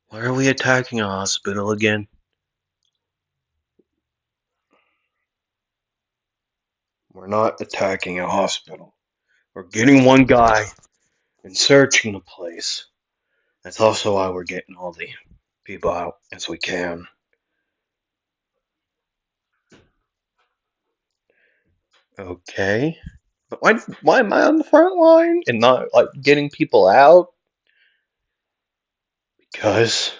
Why are we attacking a hospital again? We're not attacking a hospital. We're getting one guy and searching the place. That's also why we're getting all the people out as we can. Okay. But why am I on the front line and not like getting people out? Because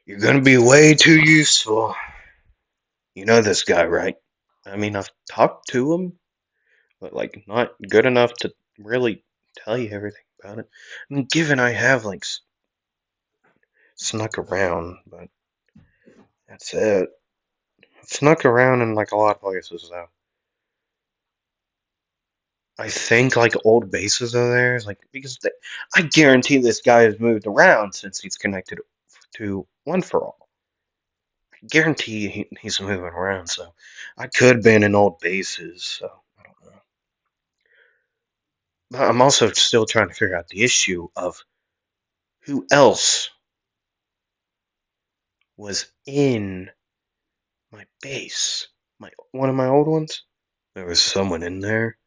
you're gonna be way too useful. You know this guy, right? I mean, I've talked to him, but like not good enough to really tell you everything about it. I mean, given I have like snuck around, but that's it. I've snuck around in like a lot of places though. I think like old bases are there, like because I guarantee this guy has moved around since he's connected to One for All. I guarantee he's moving around, so I could have been in old bases. So I don't know. But I'm also still trying to figure out the issue of who else was in my base. My one of my old ones. There was someone in there.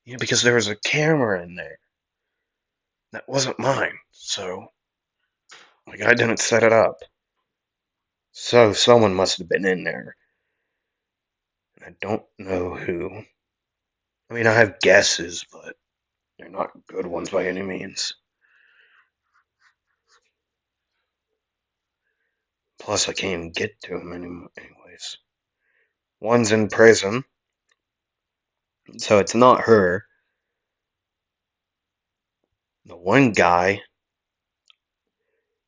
Yeah, because there was a camera in there that wasn't mine. So like I didn't set it up. So someone must have been in there. I don't know who. I mean, I have guesses, but they're not good ones by any means. Plus, I can't even get to them anyways. One's in prison, so it's not her. The one guy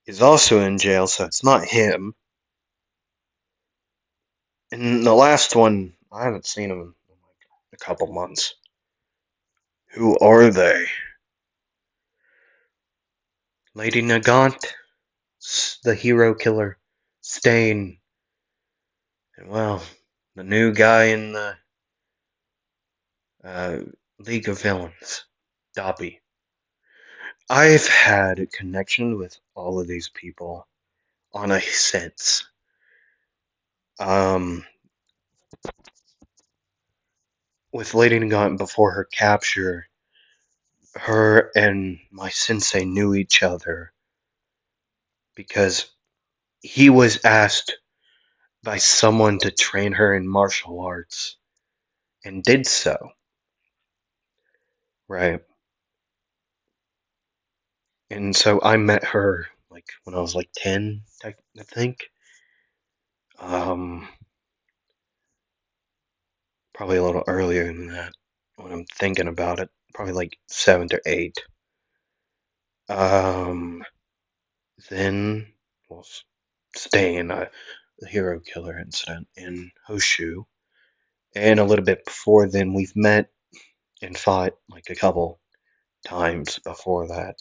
is also in jail, so it's not him. And the last one, I haven't seen him in like a couple months. Who are they? Lady Nagant, the hero killer, Stain, and well, the new guy in the uh, League of Villains, Dobby. I've had a connection with all of these people on a sense. Um, with Lady Nagant before her capture, her and my sensei knew each other because he was asked by someone to train her in martial arts and did so. Right. And so I met her like when I was like 10, I think. Um, Probably a little earlier than that when I'm thinking about it. Probably like 7 or 8. Um, then, well, staying in the hero killer incident in Hoshu. And a little bit before then, we've met and fought like a couple times before that.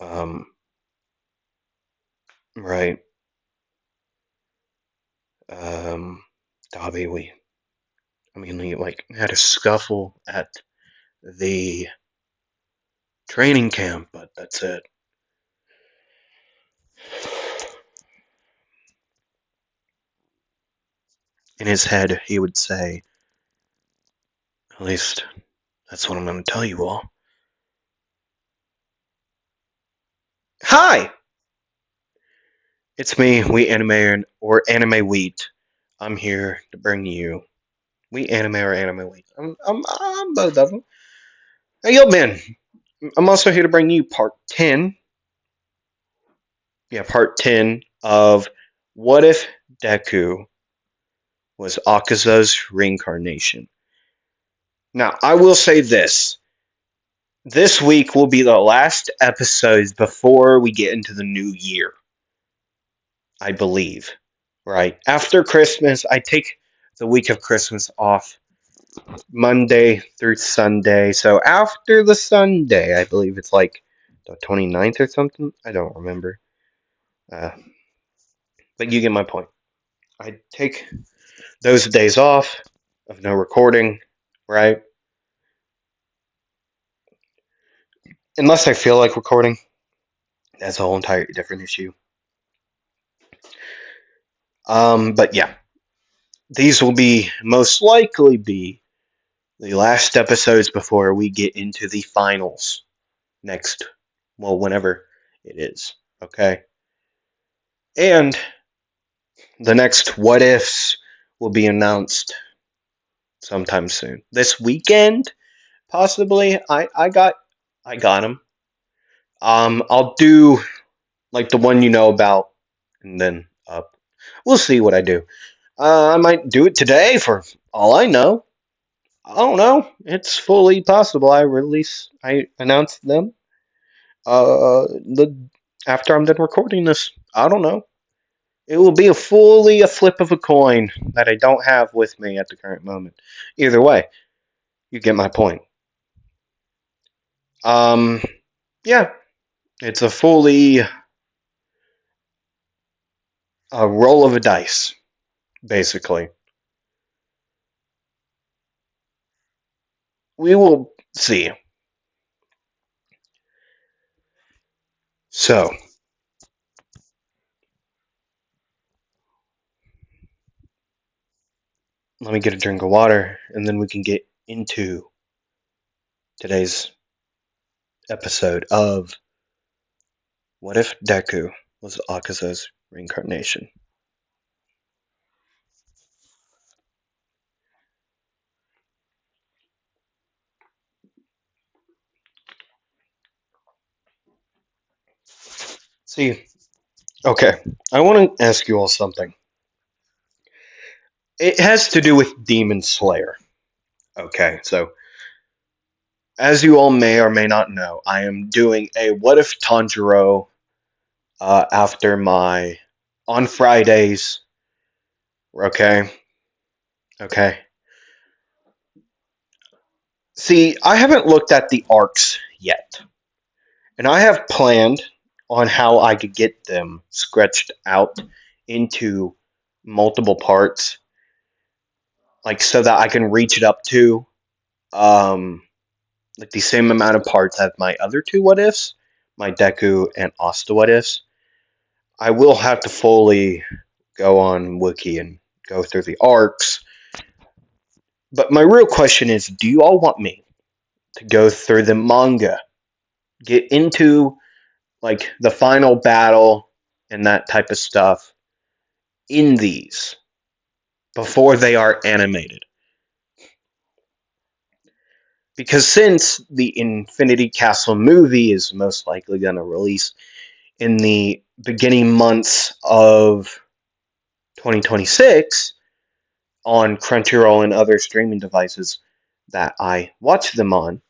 Um, right. Dobby, we like had a scuffle at the training camp, but that's it. In his head, he would say, at least that's what I'm going to tell you all. Hi! It's me, We Anime or Anime Wheat. I'm here to bring you We Anime or Anime Wheat. I'm both of them. Hey, yo, man. I'm also here to bring you part 10. Yeah, part 10 of What If Deku was Akaza's reincarnation. Now, I will say this. This week will be the last episodes before we get into the new year. I believe. Right. After Christmas, I take the week of Christmas off Monday through Sunday. So after the Sunday, I believe it's like the 29th or something. I don't remember. Uh, but you get my point. I take those days off of no recording, right? Unless I feel like recording. That's a whole entire different issue. But yeah, these will be most likely be the last episodes before we get into the finals next, well, whenever it is. Okay, and the next what ifs will be announced sometime soon. This weekend, possibly. I got them. I'll do like the one you know about, and then up. We'll see what I do. I might do it today for all I know. I don't know. It's fully possible I announce them the after I'm done recording this. I don't know. It will be a flip of a coin that I don't have with me at the current moment. Either way, you get my point. Um, yeah, it's a fully a roll of a dice, basically. We will see. So, let me get a drink of water, and then we can get into today's episode of What If Deku Was Akaza's Reincarnation? See, okay, I want to ask you all something. It has to do with Demon Slayer. Okay, so as you all may or may not know, I am doing a What If Tanjiro after my on Fridays. Okay, okay. See, I haven't looked at the arcs yet, and I have planned on how I could get them stretched out into multiple parts, like so that I can reach it up to um, like the same amount of parts as my other two what ifs, my Deku and Asta what ifs. I will have to fully go on Wiki and go through the arcs. But my real question is, do you all want me to go through the manga, get into like the final battle and that type of stuff in these before they are animated? Because since the Infinity Castle movie is most likely going to release in the beginning months of 2026 on Crunchyroll and other streaming devices that I watch them on,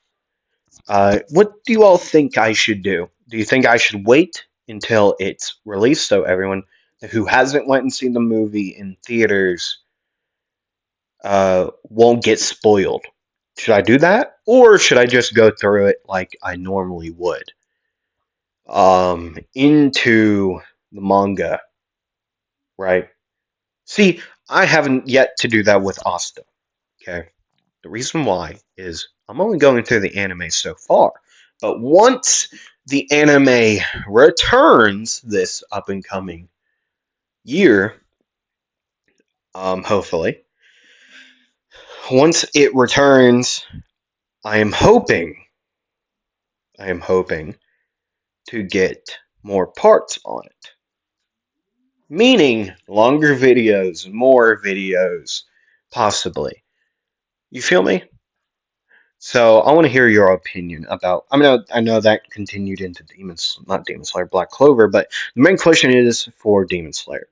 what do you all think I should do? Do you think I should wait until it's released so everyone who hasn't went and seen the movie in theaters won't get spoiled? Should I do that, or should I just go through it like I normally would? Into the manga, right? See, I haven't yet to do that with Asta. Okay, the reason why is I'm only going through the anime so far, but once the anime returns this up and coming year, hopefully, once it returns, I am hoping, I am hoping to get more parts on it. Meaning longer videos, more videos, possibly. You feel me? So I want to hear your opinion about. I know that continued into not Demon Slayer, Black Clover, but the main question is for Demon Slayer: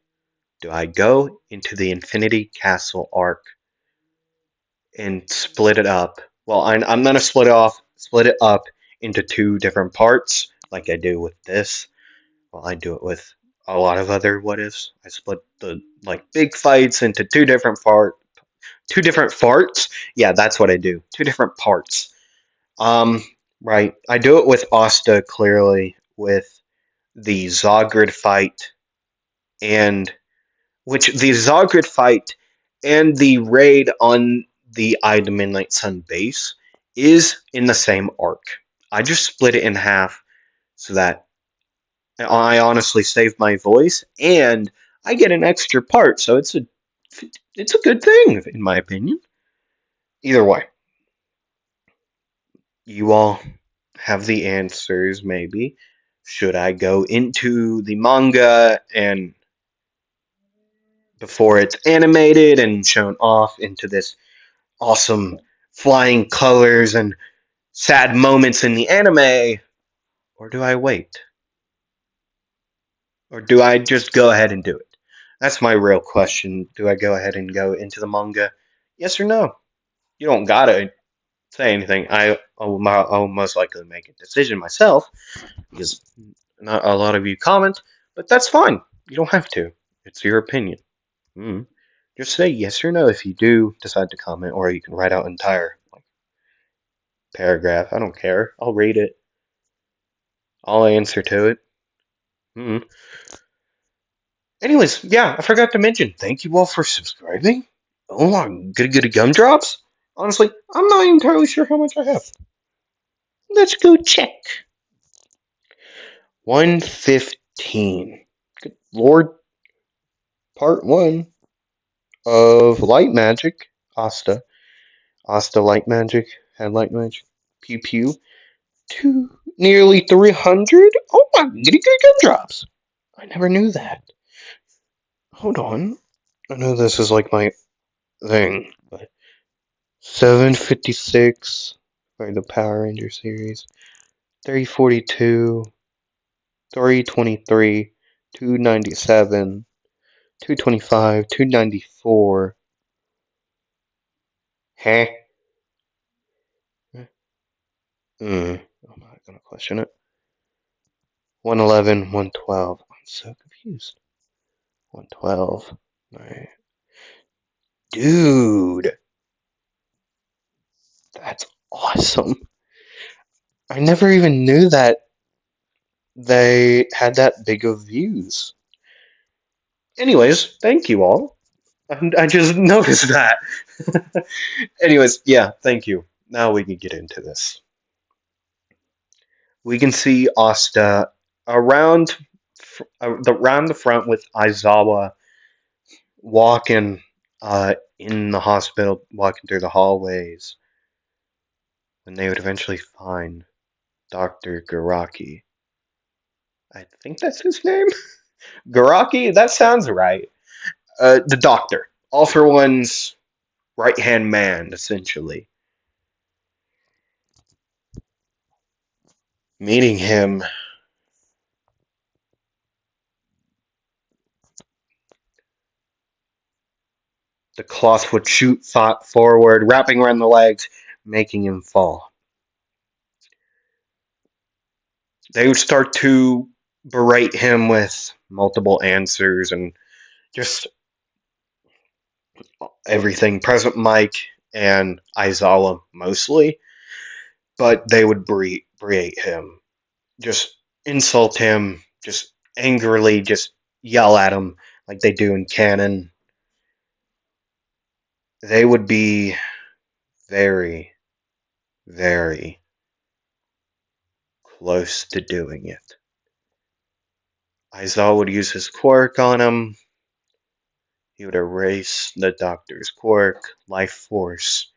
do I go into the Infinity Castle arc and split it up? Well, I'm gonna split it up into two different parts, like I do with this. Well, I do it with a lot of other what ifs. I split the like big fights into two different farts. Yeah, that's what I do. Two different parts. Um, right. I do it with Asta clearly with the Zogrid fight and which the Zogrid fight and the raid on the Eye of Midnight Sun base is in the same arc. I just split it in half so that I honestly save my voice, and I get an extra part, so it's a good thing in my opinion. Either way, you all have the answers. Maybe should I go into the manga and before it's animated and shown off into this awesome flying colors and sad moments in the anime, or do I wait? Or do I just go ahead and do it? That's my real question. Do I go ahead and go into the manga? Yes or no? You don't gotta say anything. I'll most likely make a decision myself because not a lot of you comment, but that's fine. You don't have to. It's your opinion. Mm. Just say yes or no if you do decide to comment, or you can write out an entire paragraph. I don't care. I'll read it. I'll answer to it. Mm. Anyways, yeah, I forgot to mention. Thank you all for subscribing. Oh my goody gumdrops. Honestly, I'm not entirely sure how much I have. Let's go check. 115. Good Lord. Part 1 of Light Magic. Asta. Asta Light Magic. Had Light Magic. Pew Pew. Nearly 300? Oh my goody gumdrops. I never knew that. Hold on. I know this is like my thing, but 756 for the Power Ranger series. 342, 323, 297, 225, 294. Huh? I'm not gonna question it. 111, 112. I'm so confused. 112. Alright. Dude, that's awesome. I never even knew that they had that big of views. Anyways, thank you all. I just noticed that. Anyways, yeah, thank you. Now we can get into this. We can see Asta around the front with Aizawa walking in the hospital, walking through the hallways, when they would eventually find Dr. Garaki. I think that's his name? Garaki? That sounds right. The doctor. All for One's right hand man, essentially. Meeting him, the cloth would shoot forward, wrapping around the legs, making him fall. They would start to berate him with multiple answers and just everything. Present Mike and Aizawa mostly, but they would berate him, just insult him, just angrily, just yell at him like they do in canon. They would be very, very close to doing it. Aizawa would use his quirk on him. He would erase the doctor's quirk, life force.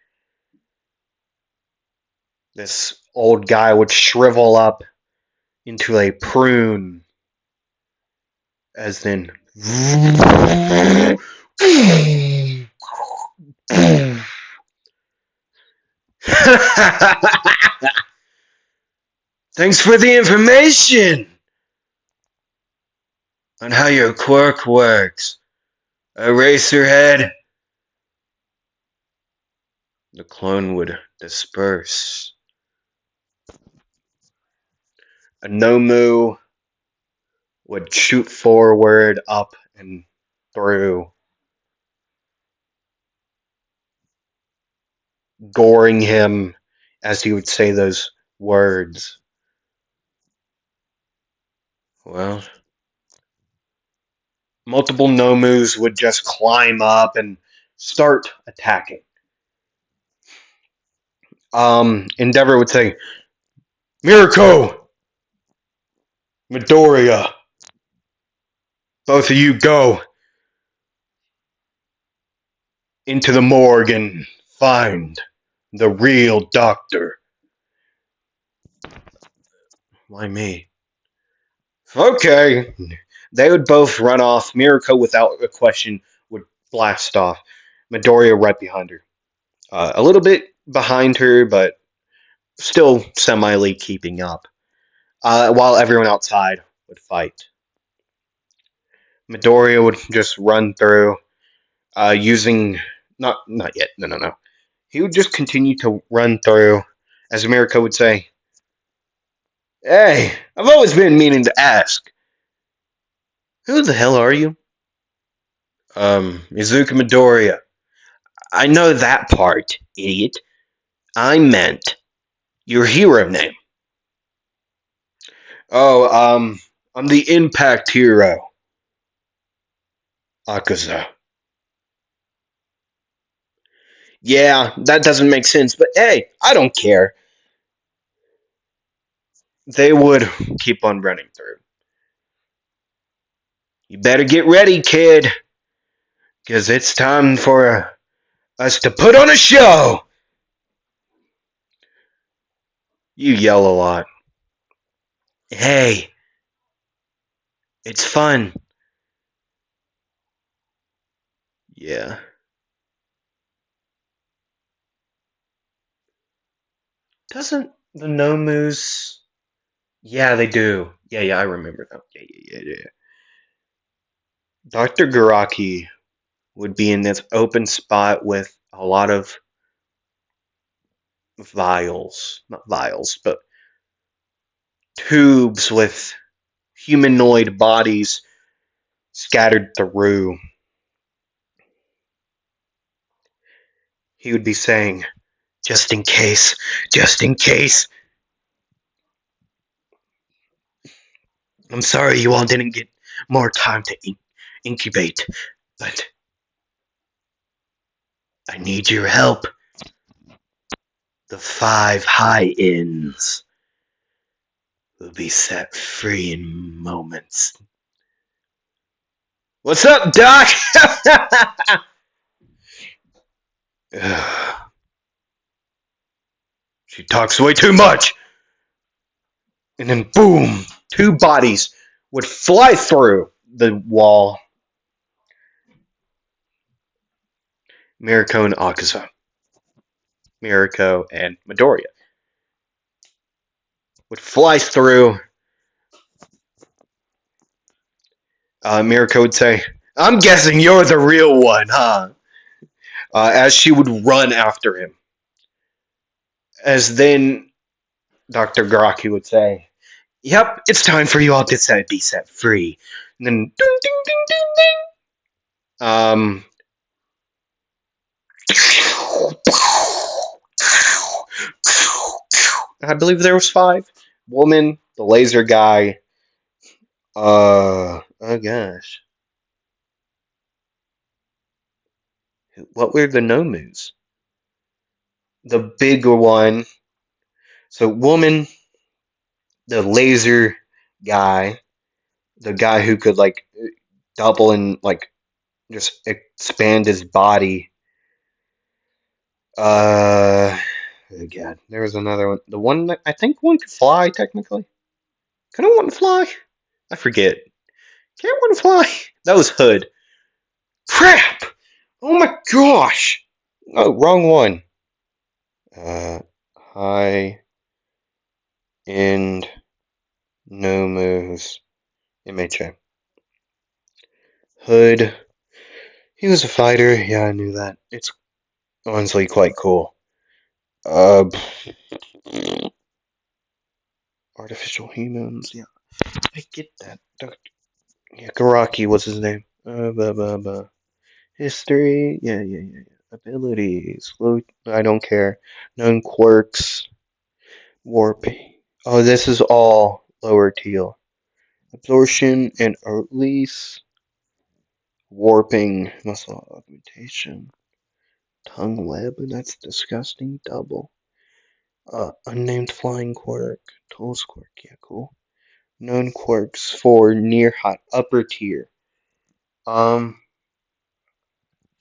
This old guy would shrivel up into a prune, as then. Thanks for the information on how your quirk works, Eraserhead. The clone would disperse. A Nomu would shoot forward, up, and through, goring him as he would say those words. Well, multiple Nomus would just climb up and start attacking. Endeavor would say, Mirko! Midoriya, both of you go into the morgue and find the real doctor. Why me? Okay. They would both run off. Mirko, without a question, would blast off. Midoriya right behind her. A little bit behind her, but still semi keeping up. While everyone outside would fight. Midoriya would just run through, using not yet. No. He would just continue to run through, as Mirko would say. Hey, I've always been meaning to ask. Who the hell are you? Izuku Midoriya. I know that part, idiot. I meant your hero name. Oh, I'm the impact hero, Akaza. Yeah, that doesn't make sense, but hey, I don't care. They would keep on running through. You better get ready, kid, because it's time for us to put on a show. You yell a lot. Hey, it's fun. Yeah. Doesn't the Nomus? Yeah, they do. Yeah, I remember that. Yeah. Dr. Garaki would be in this open spot with a lot of vials. Not vials, but tubes with humanoid bodies scattered through. He would be saying, just in case, just in case. I'm sorry you all didn't get more time to incubate, but I need your help. The 5 high-ends will be set free in moments. What's up, Doc? She talks way too much. And then boom, 2 bodies would fly through the wall. Mirko and Akaza. Mirko and Midoriya would fly through. Mirko would say, I'm guessing you're the real one, huh? As she would run after him. As then Dr. Garaki would say, yep, it's time for you all to be set free. And then, ding, ding, ding, ding, ding. I believe there was 5. Woman, the laser guy. Oh gosh. What were the Nomus? The bigger one. So, woman, the laser guy, the guy who could like double and like just expand his body. Oh god, there was another one. The one that I think one could fly technically. Couldn't one fly? I forget. Can't one fly? That was Hood. Crap! Oh my gosh! Oh, wrong one. High end no moves. MHA. Hood. He was a fighter. Yeah, I knew that. It's honestly quite cool. Artificial humans. Yeah, I get that. Yeah, Garaki was his name. History. Yeah. Abilities. I don't care. Known quirks. Warping. Oh, this is all lower teal. Absorption and release. Warping. Muscle augmentation. Tongue web. That's disgusting. Double. Unnamed flying quirk. Tools quirk. Yeah, cool. known quirks for near high upper tier. Um,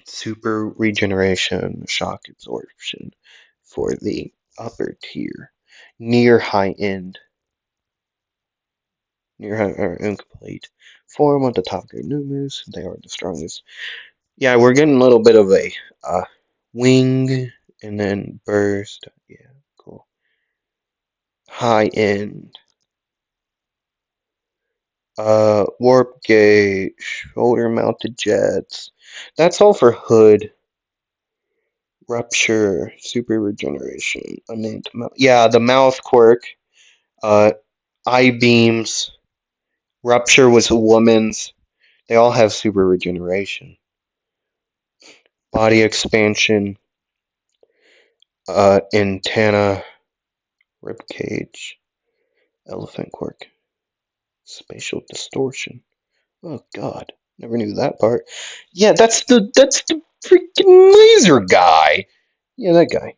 Super regeneration, shock absorption for the upper tier. Near high end. Near high or incomplete. Form of the top grade new moves. They are the strongest. Yeah, we're getting a little bit of a wing and then burst. Yeah, cool. High end. Warp gate, shoulder mounted jets. That's all for hood. Rupture, super regeneration, unnamed mouth. Yeah, the mouth quirk. Uh, eye beams. Rupture was a woman's. They all have super regeneration. Body expansion. Antenna. Ribcage. Elephant quirk. Spatial distortion. Oh God, never knew that part. Yeah, that's the freaking laser guy. Yeah, that guy.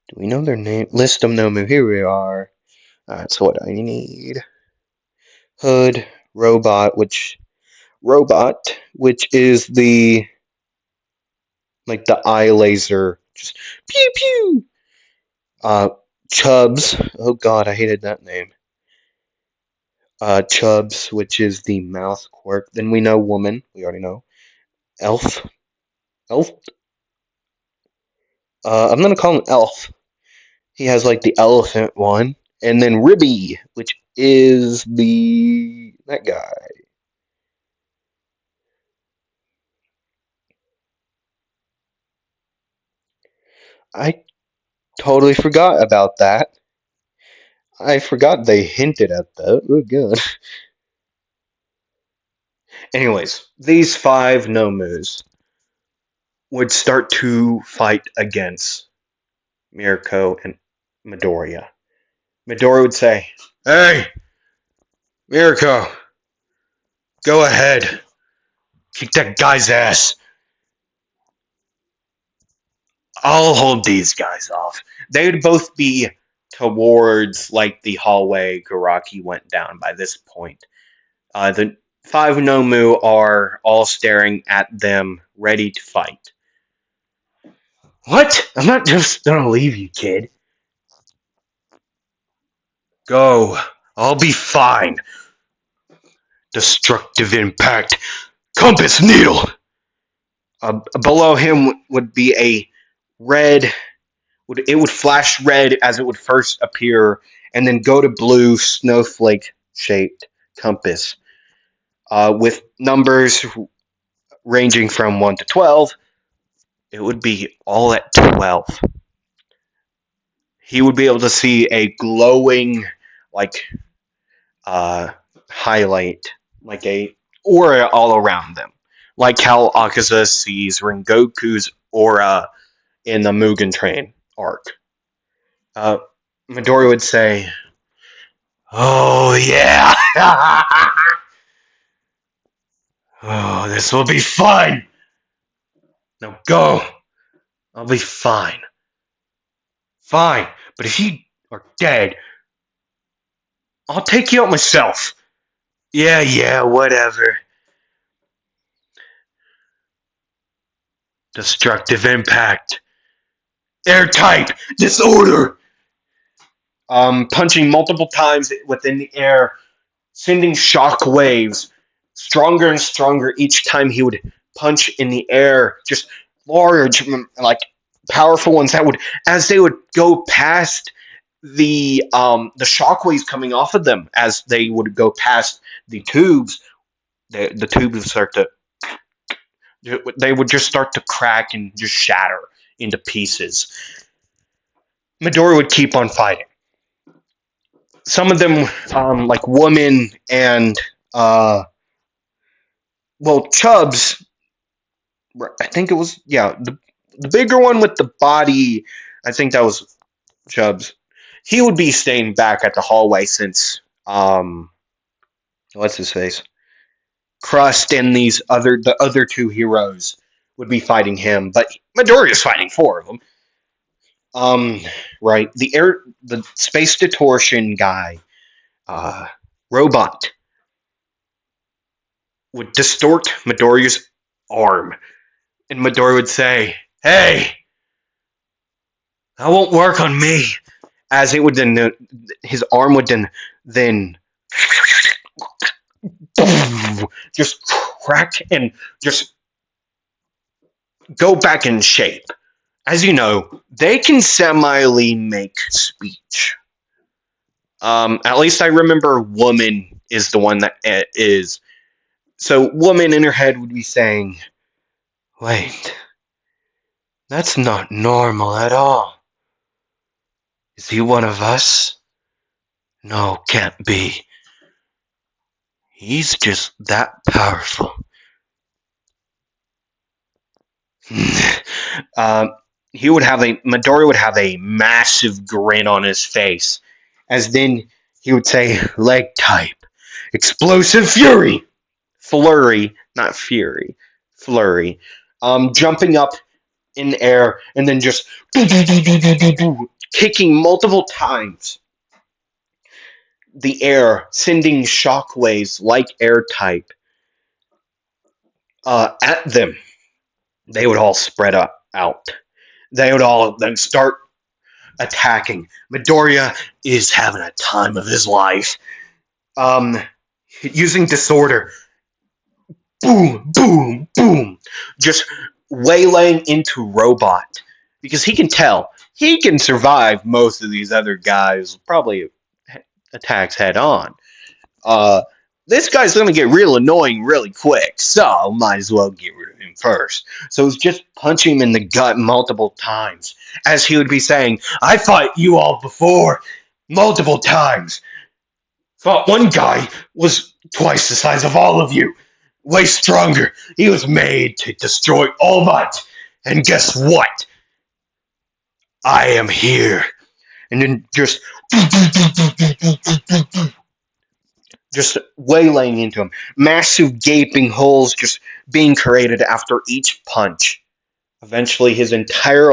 Do we know their name? List them, no move. Here we are. That's what I need. Hood, which is the like the eye laser, just pew pew. Uh, Chubbs. Oh God, I hated that name. Chubbs, which is the mouth quirk. Then we know woman. We already know. Elf. Elf. I'm gonna call him Elf. He has like the elephant one, and then Ribby, which is the that guy. I totally forgot about that. I forgot they hinted at that. Oh god. Anyways, these five Nomus would start to fight against Mirko and Midoriya. Midoriya would say, "Hey, Mirko, go ahead, kick that guy's ass. I'll hold these guys off." They would both be towards like the hallway Garaki went down by this point. The five Nomu are all staring at them, ready to fight. What? I'm not just gonna leave you, kid. Go. I'll be fine. Destructive impact. Compass needle. Below him would be a red. It would flash red as it would first appear, and then go to blue snowflake shaped compass, with numbers ranging from 1 to 12. It would be all at 12. He would be able to see a glowing, like, uh, highlight, like a aura all around them, like how Akaza sees Rengoku's aura in the Mugen Train arc. Uh, Midori would say, "Oh yeah, oh this will be fun. Now go. I'll be fine, fine. But if you are dead, I'll take you out myself." Yeah, yeah, whatever. Destructive impact. Airtight disorder. Punching multiple times within the air, sending shock waves, stronger and stronger each time he would punch in the air. Just large, like powerful ones that would, as they would go past the shockwaves coming off of them, as they would go past the tubes, the tubes would start to, they would just start to crack and just shatter into pieces. Midori would keep on fighting. Some of them, like Woman and Chubbs. I think it was, yeah, the bigger one with the body. I think that was Chubbs. He would be staying back at the hallway since what's his face, Crust and the other two heroes would be fighting him, but Midoriya is fighting four of them. Um, right. The space distortion guy, uh, robot, would distort Midoriya's arm, and Midoriya would say, "Hey, that won't work on me." As it would then, his arm would then just crack and just go back in shape. As you know, they can semi make speech. At least I remember woman is the one that is. So woman in her head would be saying, "Wait, that's not normal at all. Is he one of us? No, can't be. He's just that powerful." um, he would have a Midori would have a massive grin on his face, as then he would say, "Leg type, explosive fury, flurry, not fury, flurry." Jumping up in air and then just kicking multiple times the air, sending shockwaves like air type at them. They would all spread up out. They would all then start attacking. Midoriya is having a time of his life. Um, Using disorder, boom, boom, boom, just waylaying into Robot because he can tell he can survive most of these other guys' probably attacks head on. Uh, this guy's gonna get real annoying really quick, so might as well get rid of him first. So it's just punch him in the gut multiple times, as he would be saying, "I fought you all before, multiple times. Fought one guy was twice the size of all of you, way stronger. He was made to destroy All Might, and guess what? I am here." And then just waylaying into him. Massive gaping holes just being created after each punch. Eventually, his entire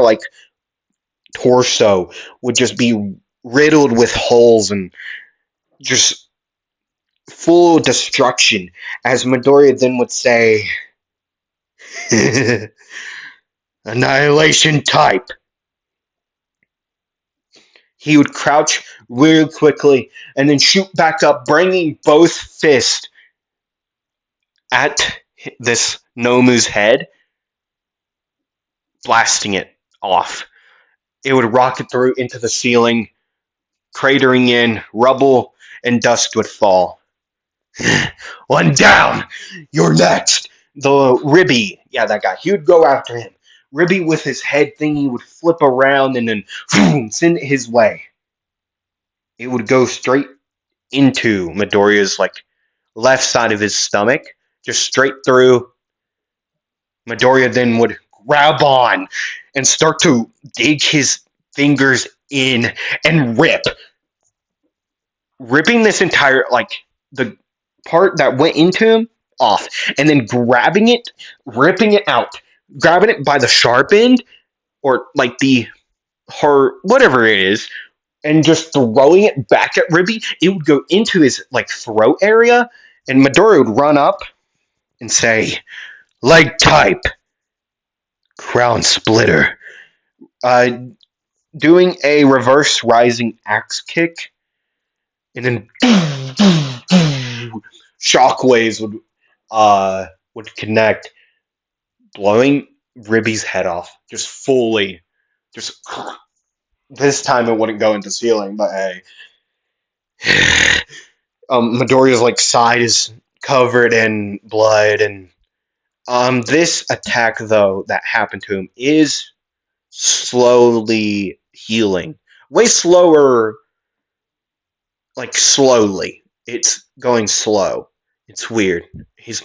torso would just be riddled with holes and just full destruction. As Midoriya then would say, "Annihilation type." He would crouch really quickly and then shoot back up, bringing both fists at this Nomu's head, blasting it off. It would rocket through into the ceiling, cratering in, rubble and dust would fall. "One down! You're next!" The Ribby, yeah, that guy, he would go after him. Ribby with his head thingy would flip around and then send it his way. It would go straight into Midoriya's left side of his stomach, just straight through. Midoriya then would grab on and start to dig his fingers in and ripping this entire the part that went into him off, and then grabbing it, ripping it out, grabbing it by the sharp end or the her whatever it is, and just throwing it back at Ribby. It would go into his throat area, and Midoriya would run up and say, "Leg type, crown splitter," uh, doing a reverse rising axe kick, and then shockwaves would connect, blowing Ribby's head off, just fully, just this time it wouldn't go into the ceiling, but hey. Midoriya's side is covered in blood, and this attack though that happened to him is slowly healing. Way slower, slowly. It's going slow. It's weird. He's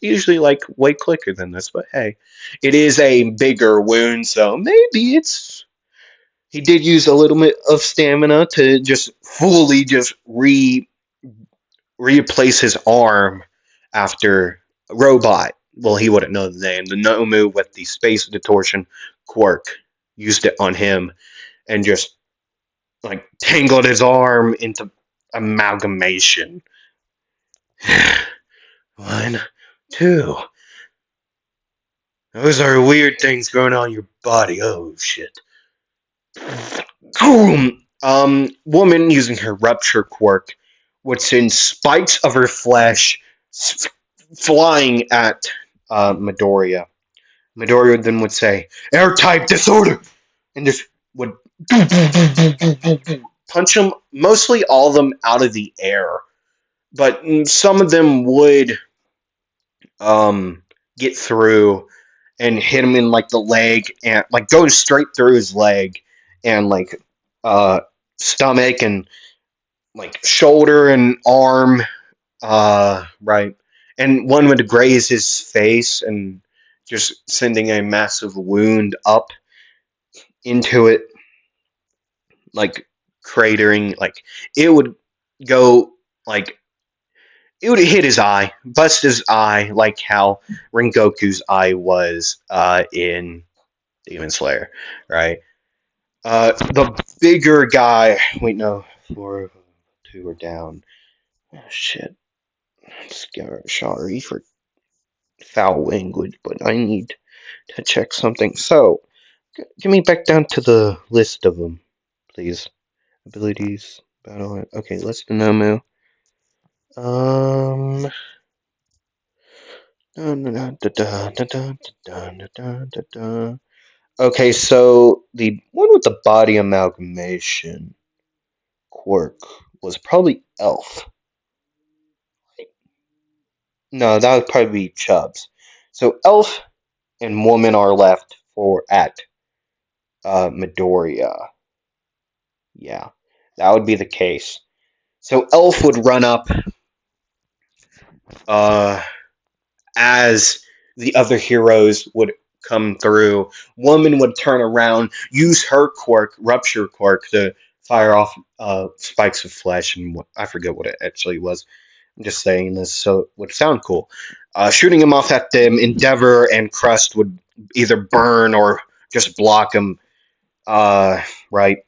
usually way quicker than this, but hey. It is a bigger wound, so maybe he did use a little bit of stamina to just fully just replace his arm after Robot. Well, he wouldn't know the name. The Nomu with the space distortion quirk. used it on him and just like tangled his arm into amalgamation. One, two. Those are weird things going on in your body. Oh shit. Boom! Woman using her rupture quirk would send spikes of her flesh flying at Midoriya. Midoriya then would say, "Air-type disorder!" And just would punch them, mostly all of them out of the air. But some of them would get through and hit him in like the leg and like go straight through his leg and like stomach and like shoulder and arm, right, and one would graze his face and just sending a massive wound up into it, like cratering, like it would go like it would hit his eye, bust his eye, like how Rengoku's eye was in Demon Slayer, right? The bigger guy. Wait, no, 2 are down. Oh, shit. Sorry for foul language, but I need to check something. So, get me back down to the list of them, please. Abilities, battle. Okay, list of Nomu. Okay, so the one with the body amalgamation quirk was probably Elf. No, that would probably be Chubbs. So Elf and Woman are left for at Midoriya. Yeah, that would be the case. So Elf would run up as the other heroes would come through. Woman would turn around, use her quirk, Rupture quirk, to fire off spikes of flesh, and I forget what it actually was. I'm just saying this so it would sound cool. Shooting him off at them, Endeavor and Crust would either burn or just block him. Right.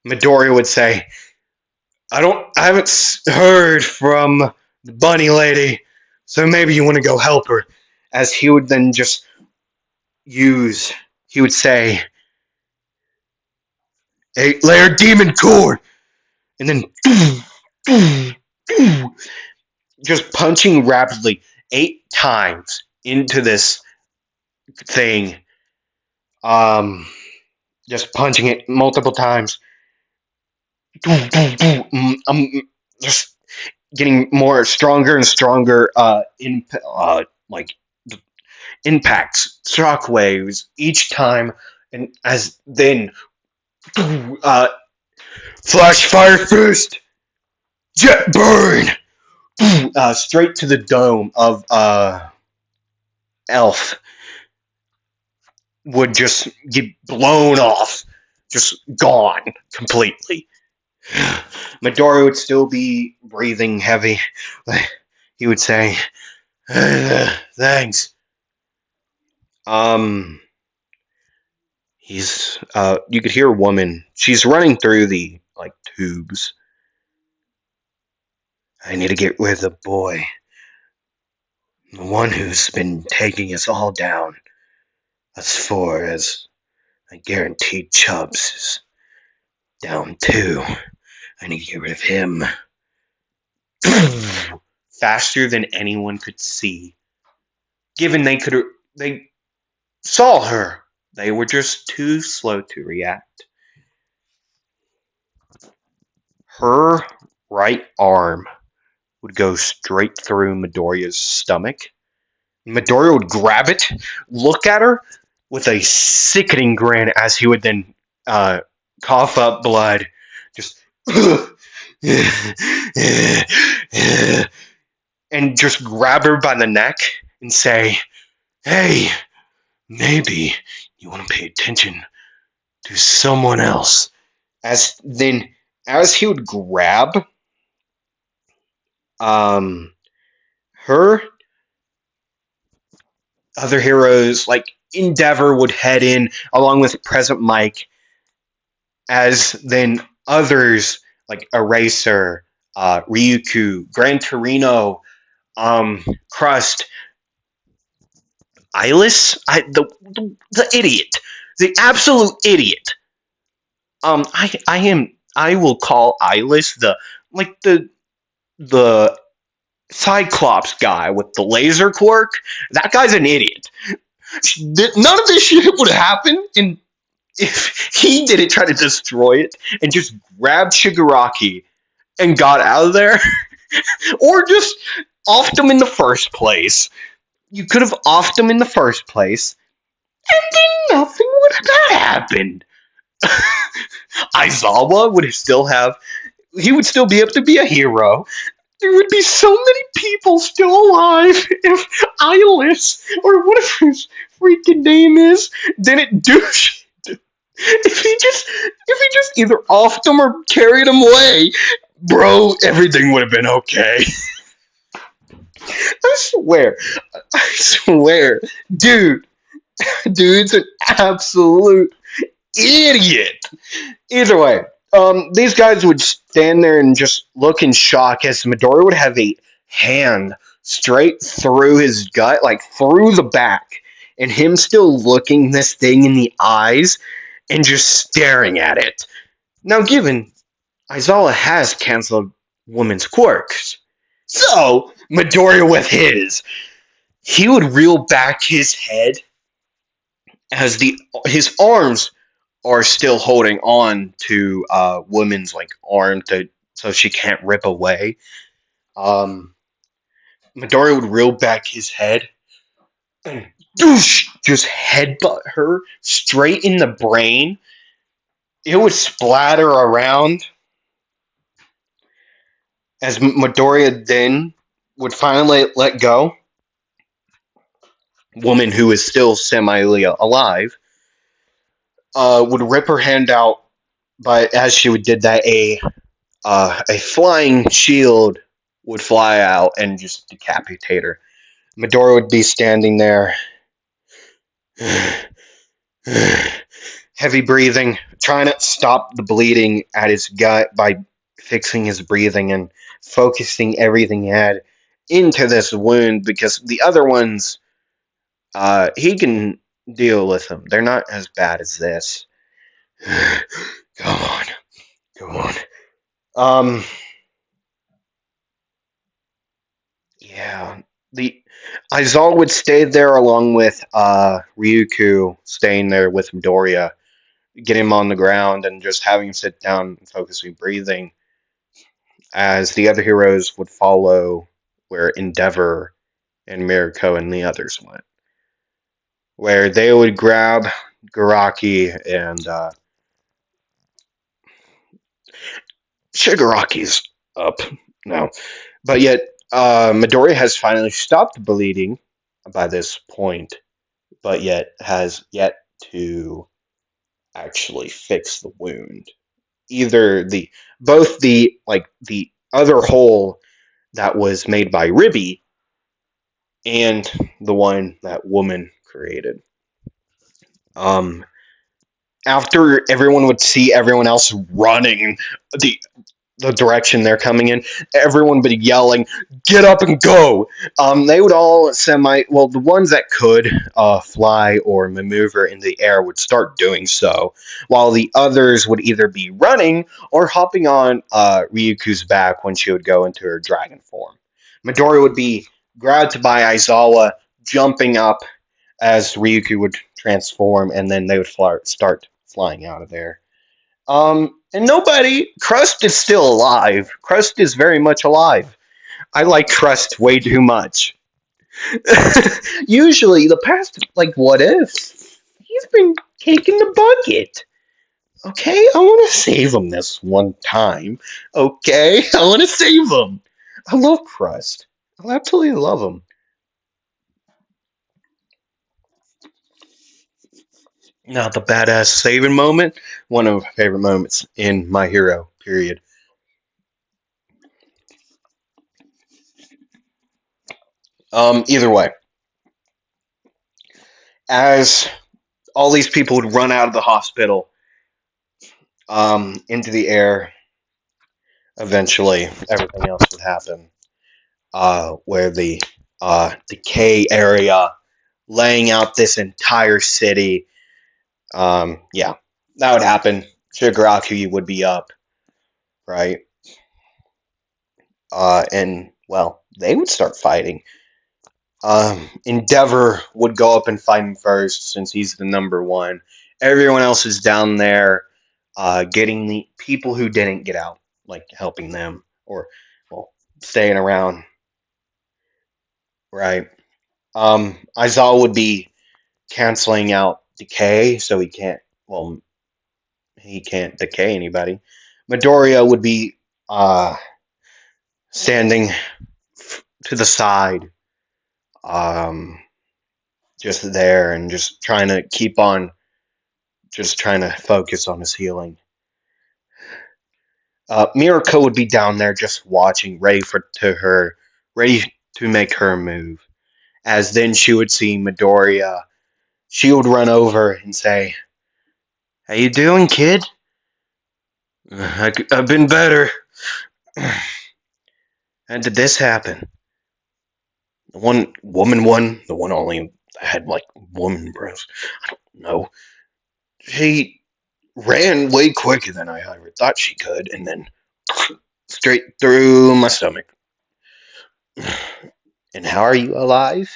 Midori would say, I haven't heard from the bunny lady, so maybe you want to go help her." As he would then just he would say, "Eight layer demon core," and then just punching rapidly 8 times into this thing. Just punching it multiple times. Just getting more stronger and stronger like impacts, shockwaves each time, and as then flash fire fist, jet burn, straight to the dome of Elf would just get blown off, just gone completely. Midori would still be breathing heavy. He would say, "Thanks." You could hear a woman. She's running through the like tubes. "I need to get rid of the boy, the one who's been taking us all down. Us 4, as I guarantee Chubbs is down too. I need to get rid of him." Faster than anyone could see. Given they saw her, they were just too slow to react. Her right arm would go straight through Midoriya's stomach. Midoriya would grab it, look at her with a sickening grin as he would then cough up blood. Just and just grab her by the neck and say, "Hey, maybe you want to pay attention to someone else." As he would grab her other heroes like Endeavor would head in along with Present Mike, as then others like Eraser, Ryuku, Gran Torino, Crust, the idiot, the absolute idiot. I will call Eyeless the Cyclops guy with the laser quirk. That guy's an idiot. None of this shit would happen if he didn't try to destroy it and just grabbed Shigaraki and got out of there, or just offed him in the first place. You could have offed him in the first place, and then nothing would have happened. Aizawa would still have. He would still be able to be a hero. There would be so many people still alive if Eyeless, or whatever his freaking name is, didn't do shit. If he just either offed him or carried him away, bro, everything would have been okay. I swear, dude's an absolute idiot. Either way, these guys would stand there and just look in shock as Midori would have a hand straight through his gut, like through the back, and him still looking this thing in the eyes and just staring at it. Now, given Aizawa has canceled women's quirks, so Midori with he would reel back his head as his arms are still holding on to woman's like arm so she can't rip away. Midori would reel back his head and just headbutt her straight in the brain. It would splatter around as Midori then would finally let go. Woman who is still semi-alive would rip her hand out, but as she did that, a flying shield would fly out and just decapitate her. Midori would be standing there, heavy breathing, trying to stop the bleeding at his gut by fixing his breathing and focusing everything he had into this wound, because the other ones, he can deal with them. They're not as bad as this. Come on. Yeah. The Aizawa would stay there along with Ryuku, staying there with Midoriya, get him on the ground and just having him sit down and focusing breathing, as the other heroes would follow where Endeavor and Mirko and the others went, where they would grab Garaki and Shigaraki's up now. But yet, Midori has finally stopped bleeding by this point, but yet has yet to actually fix the wound. Either both the other hole that was made by Ribby and the one that woman created. After everyone would see everyone else running the direction they're coming in, everyone would be yelling, "Get up and go!" They would all the ones that could fly or maneuver in the air would start doing so, while the others would either be running or hopping on Ryuku's back when she would go into her dragon form. Midori would be grabbed by Aizawa, jumping up as Ryuku would transform, and then they would start flying out of there. And Crust is still alive. Crust is very much alive. I like Crust way too much. Usually, the past, what if? He's been taking the bucket. Okay, I want to save him this one time. Okay, I want to save him. I love Crust. I absolutely love him. Now, the badass saving moment, one of my favorite moments in My Hero, period. Either way, as all these people would run out of the hospital, into the air, eventually everything else would happen. Where the decay area, laying out this entire city. Yeah, that would happen. Shigaraki would be up, right? And well, they would start fighting. Endeavor would go up and fight him first since he's the number one. Everyone else is down there, getting the people who didn't get out, like helping them or well, staying around, right? Aizawa would be canceling out decay, so well, he can't decay anybody. Midoriya would be uh, standing to the side, um, just there and just trying to just trying to focus on his healing. Mirako would be down there just watching, ready to make her move. As then she would see Midoriya, she would run over and say, "How you doing, kid? I've been better. How did this happen? The one woman one, the one only had like woman breasts. I don't know. She ran way quicker than I ever thought she could, and then straight through my stomach. And how are you alive?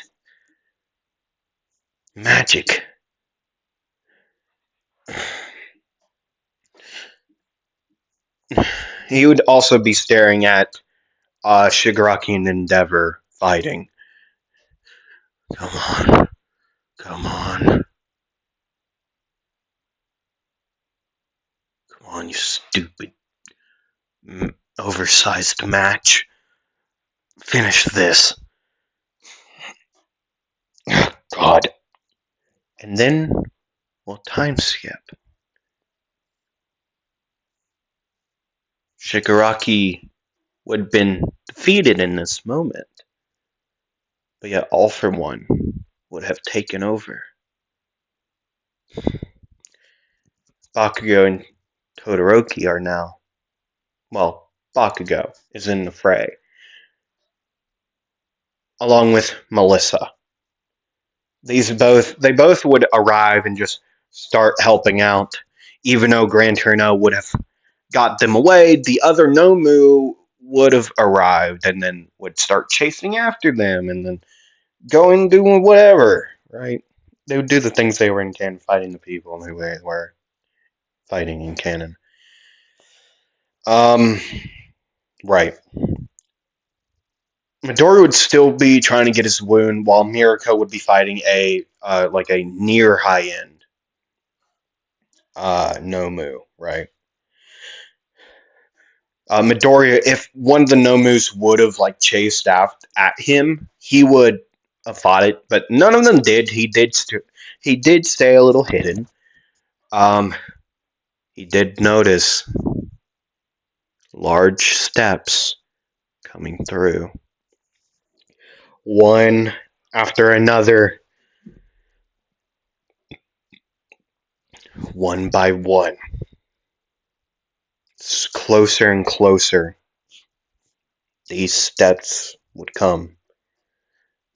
Magic." He would also be staring at Shigaraki and Endeavor fighting. Come on. Come on. Come on, you stupid, oversized match. Finish this. God. And then we'll time skip. Shigaraki would have been defeated in this moment, but yet All for One would have taken over. Bakugo and Todoroki are now, well, Bakugo is in the fray, along with Melissa. They both would arrive and just start helping out, even though Gran Torino would have got them away. The other Nomu would have arrived and then would start chasing after them and then going doing whatever, right? They would do the things they were in canon, fighting the people who they were fighting in canon. Right. Midori would still be trying to get his wound, while Mirako would be fighting a near high end Nomu, right? Midoriya, if one of the Nomus would have like chased after at him, he would have fought it, but none of them did. He did stay a little hidden. He did notice large steps coming through, one after another, one by one. It's closer and closer. These steps would come.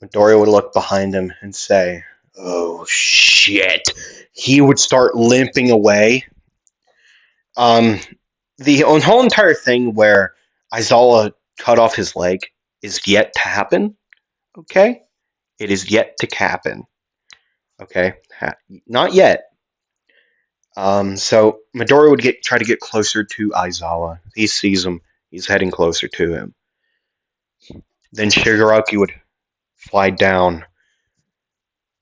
Midoriya would look behind him and say, "Oh shit!" He would start limping away. The whole entire thing where Aizawa cut off his leg is yet to happen. Okay, it is yet to happen. Okay, not yet. So Midori would try to get closer to Aizawa. He sees him. He's heading closer to him. Then Shigaraki would fly down.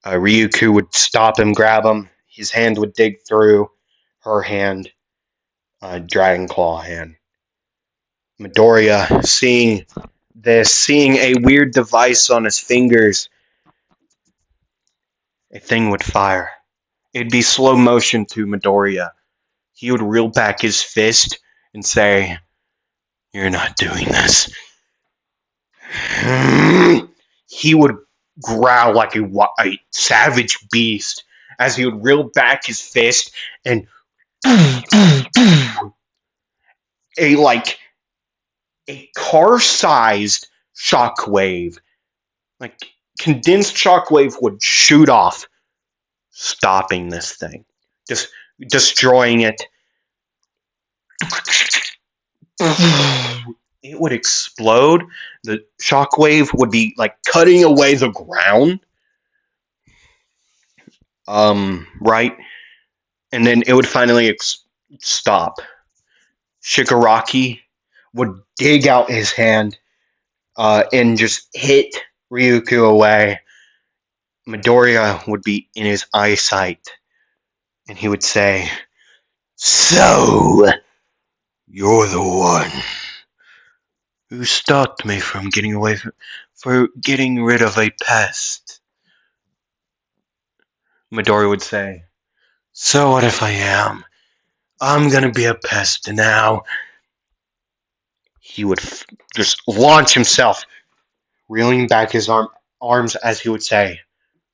Ryuku would stop him, grab him. His hand would dig through her hand, Dragon Claw hand. Midoriya, seeing a weird device on his fingers, a thing would fire. It'd be slow motion to Midoriya. He would reel back his fist and say, "You're not doing this." he would growl like a savage beast as he would reel back his fist and a like a car-sized shockwave, like condensed shockwave, would shoot off, stopping this thing, just destroying it. It would explode. The shockwave would be like cutting away the ground. Right, and then it would finally stop. Shigaraki would dig out his hand and just hit Ryuko away. Midoriya would be in his eyesight, and he would say, "So, you're the one who stopped me from getting away for getting rid of a pest." Midoriya would say, "So what if I am? I'm gonna be a pest now." He would just launch himself, reeling back his arms as he would say,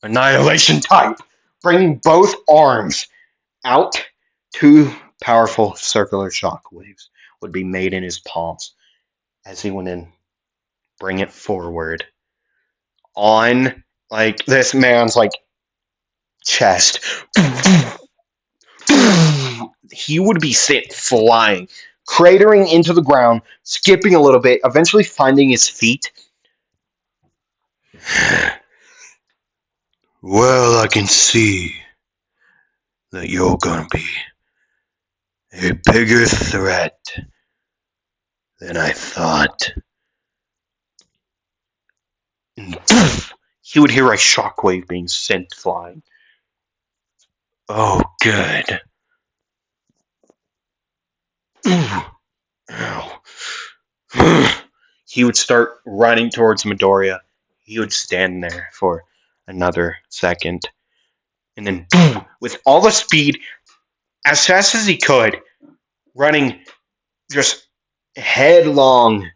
"Annihilation type!" Bringing both arms out. Two powerful circular shockwaves would be made in his palms as he went in. Bring it forward. On, like, this man's, like, chest. He would be sent flying, cratering into the ground, skipping a little bit, eventually finding his feet. "Well, I can see that you're gonna be a bigger threat than I thought." And he would hear a shockwave being sent flying. "Oh, good." Ow. He would start running towards Midoriya. He would stand there for another second. And then, with all the speed, as fast as he could, running, just headlong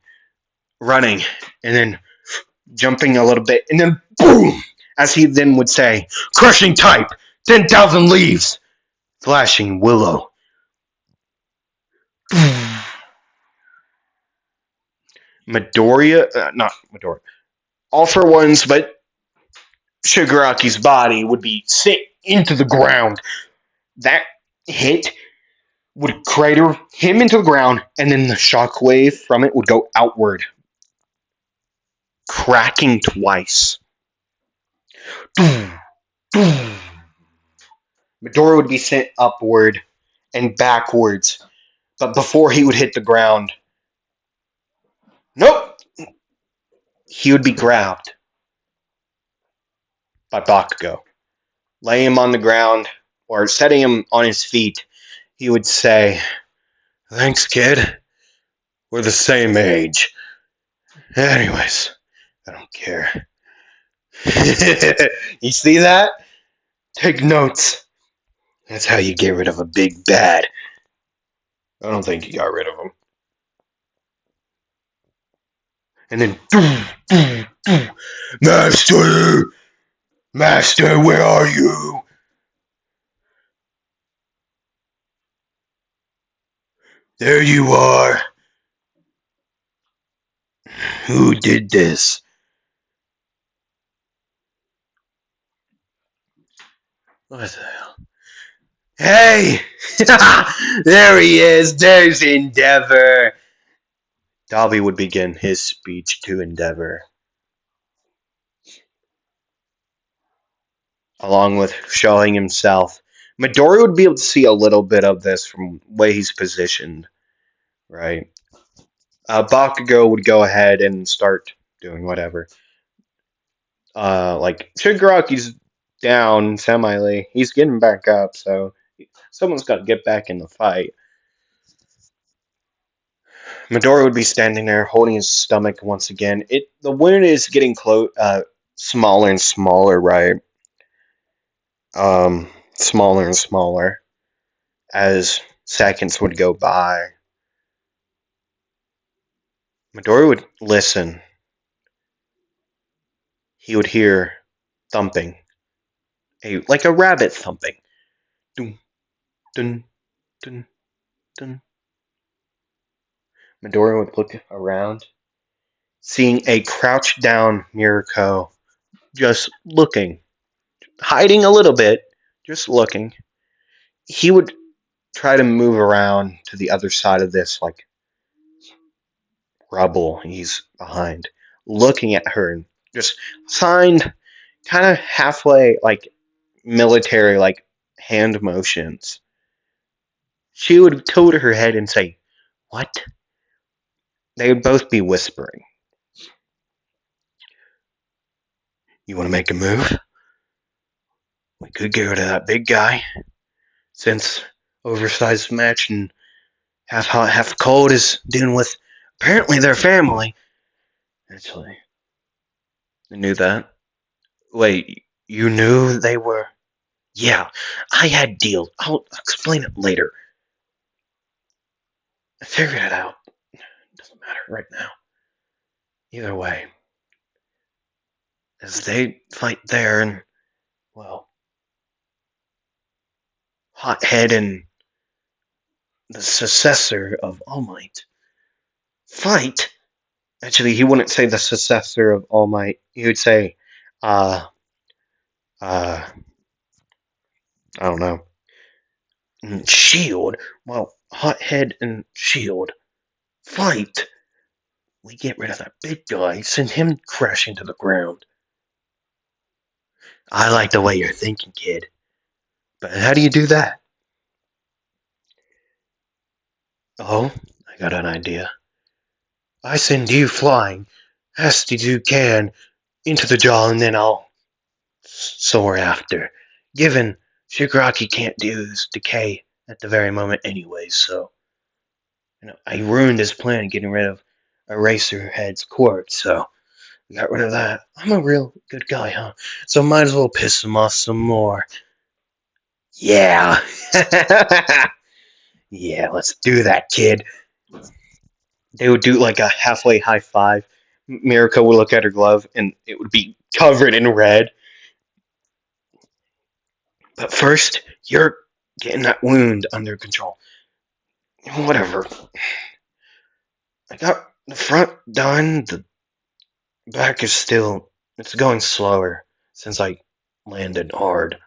running, and then jumping a little bit, and then boom! As he then would say, "Crushing type, 10,000 leaves, flashing willow." Midoriya, not Midoriya, all for ones, but Shigaraki's body would be sent into the ground. That hit would crater him into the ground, and then the shockwave from it would go outward, cracking twice. Midoriya would be sent upward and backwards, but before he would hit the ground, nope, he would be grabbed by Bakugo, laying him on the ground or setting him on his feet. He would say, "Thanks, kid. We're the same age. Anyways, I don't care." You see that? Take notes. That's how you get rid of a big bad. I don't think he got rid of him. And then, "Master! Master, where are you?" "There you are." "Who did this?" What the hell? "Hey!" "There he is. There's Endeavor." Dobby would begin his speech to Endeavor, along with showing himself. Midori would be able to see a little bit of this from the way he's positioned, right? Bakugo would go ahead and start doing whatever. Like, Shigaraki's down semi-ly. He's getting back up, so someone's got to get back in the fight. Midori would be standing there holding his stomach once again. The wound is getting smaller and smaller, right? Smaller and smaller as seconds would go by. Midori would listen. he would hear thumping, like a rabbit thumping. Dun, dun, dun, dun. Midoriya would look around, seeing a crouched down Mirko, just looking, hiding a little bit, just looking. He would try to move around to the other side of this, like, rubble he's behind, looking at her, and just signed kind of halfway, like, military, like, hand motions. She would tilt her head and say, "What?" They would both be whispering. "You want to make a move? We could get rid of that big guy, since oversized match and half hot, half cold is dealing with apparently their family." Actually, I knew that. Wait, you knew they were? Yeah, I had deals. I'll explain it later. I figured it out. It doesn't matter right now. Either way, as they fight there, and, well, Hothead and the successor of All Might fight. Actually, he wouldn't say the successor of All Might. He would say, uh, I don't know, Shield. Well, Hothead and Shield fight. We get rid of that big guy, send him crashing to the ground. I like the way you're thinking, kid. But how do you do that? Oh, I got an idea. I send you flying, fast as you can, into the jaw, and then I'll soar after. Given Shigaraki can't do this decay at the very moment anyway, so I ruined his plan getting rid of Eraserhead's corpse, so we got rid of that. I'm a real good guy, huh? So might as well piss him off some more. Yeah. Yeah, let's do that, kid. They would do like a halfway high five. Mirko would look at her glove, and it would be covered in red. But first, you're getting that wound under control. Whatever. I got the front done. The back is still... It's going slower since I landed hard.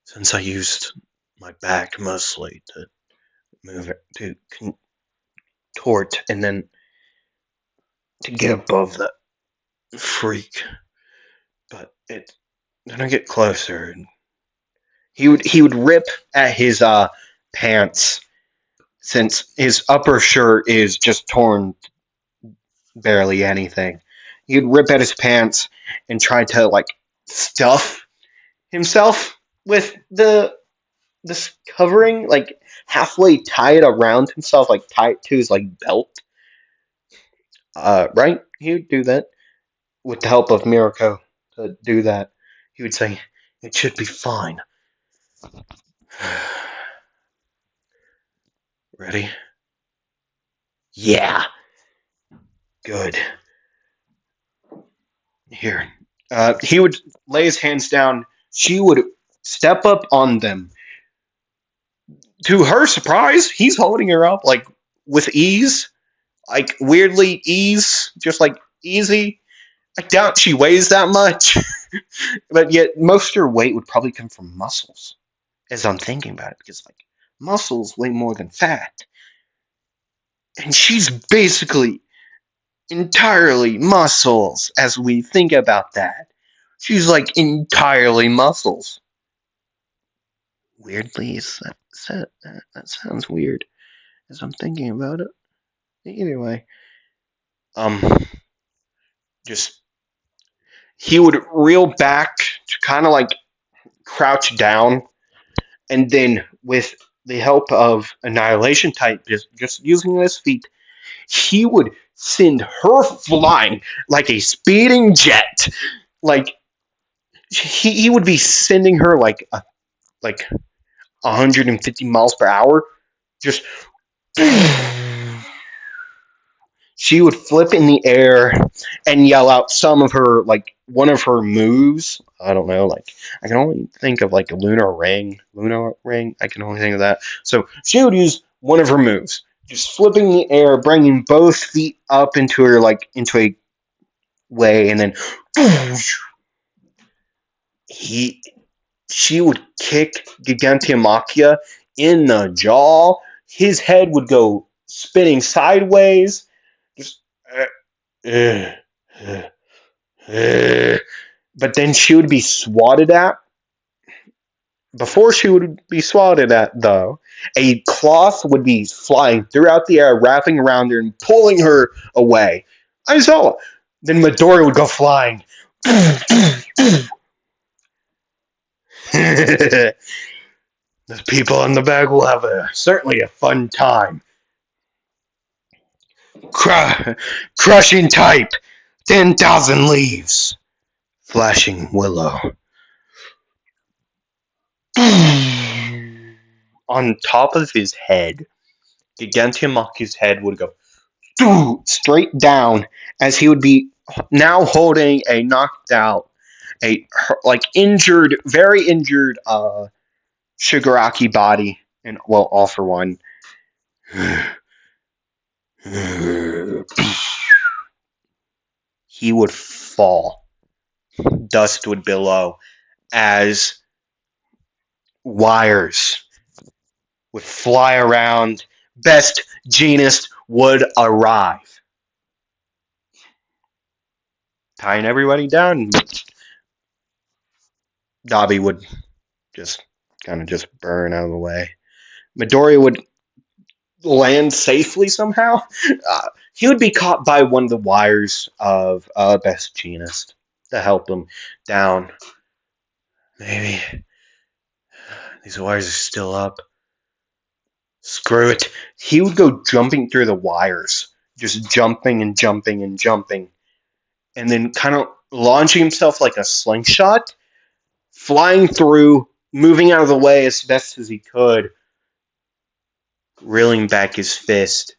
Since I used my back mostly to move it, to contort, and then to get above that freak. But then I get closer, and he would rip at his pants, since his upper shirt is just torn barely anything. He'd rip at his pants and try to, like, stuff himself with this covering, like halfway tie it around himself, like tie it to his, like, belt. Right? He would do that with the help of Mirko to do that. He would say, "It should be fine." Ready? Yeah. Good. Here. He would lay his hands down. She would step up on them. To her surprise, he's holding her up, like, with ease. Like, weirdly ease. Just, like, easy. I doubt she weighs that much. But yet, most of her weight would probably come from muscles, as I'm thinking about it. Because, like, muscles weigh more than fat. And she's basically entirely muscles, as we think about that. She's, like, entirely muscles. Weirdly, that sounds weird, as I'm thinking about it. Either way, just, he would reel back to kind of, like, crouch down, and then with the help of Annihilation type, just using his feet, he would send her flying like a speeding jet. Like, he would be sending her like 150 miles per hour. Just she would flip in the air and yell out some of her, like, one of her moves. I don't know, like, I can only think of, like, a lunar ring. I can only think of that. So she would use one of her moves, just flipping in the air, bringing both feet up into her, like, into a way, and then he she would kick Gigantomachia in the jaw. His head would go spinning sideways. Just, uh, uh, but then she would be swatted at. Before she would be swatted at, though, a cloth would be flying throughout the air, wrapping around her and pulling her away. I saw it. Then Midori would go flying. The people in the bag will have certainly a fun time. Crushing type, 10,000 leaves. Flashing willow. On top of his head, Gigantomachi's head would go straight down as he would be now holding a knocked out, like injured, very injured Shigaraki body, and well, all for one. He would fall. Dust would billow as wires would fly around. Best Genist would arrive. Tying everybody down, Dabi would just kind of just burn out of the way. Midori would land safely somehow. He would be caught by one of the wires of Best Genist to help him down. Maybe these wires are still up. Screw it. He would go jumping through the wires, just jumping and jumping and jumping, and then kind of launching himself like a slingshot, flying through, moving out of the way as best as he could, reeling back his fist.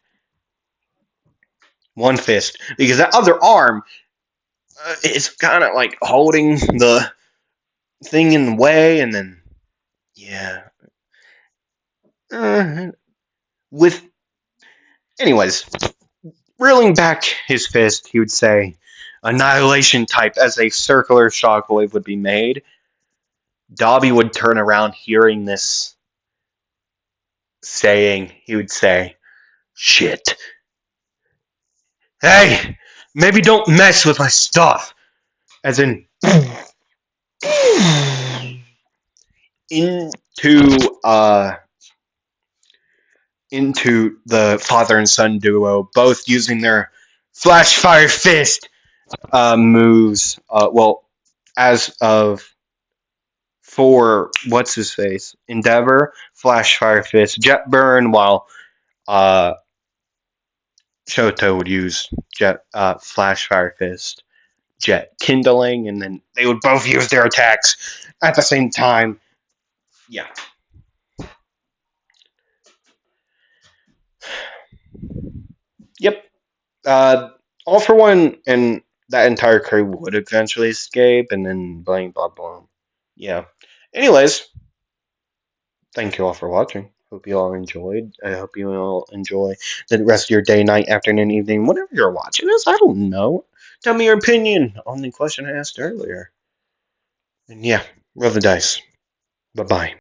One fist, because that other arm is kind of like holding the thing in the way, and then, yeah. Anyways, reeling back his fist, he would say, "Annihilation type," as a circular shockwave would be made. Dabi would turn around hearing this saying. He would say, "Shit. Hey, maybe don't mess with my stuff." As in, into the father and son duo, both using their Flash Fire Fist moves. As of for what's his face, Endeavor, Flash Fire Fist, Jet Burn, while Shoto would use Flash Fire Fist, Jet Kindling, and then they would both use their attacks at the same time. Yeah. Yep. All for One and that entire crew would eventually escape, and then blah blah blah. Yeah. Anyways, thank you all for watching. Hope you all enjoyed. I hope you all enjoy the rest of your day, night, afternoon, evening, whatever you're watching this. I don't know. Tell me your opinion on the question I asked earlier. And yeah, roll the dice. Bye bye.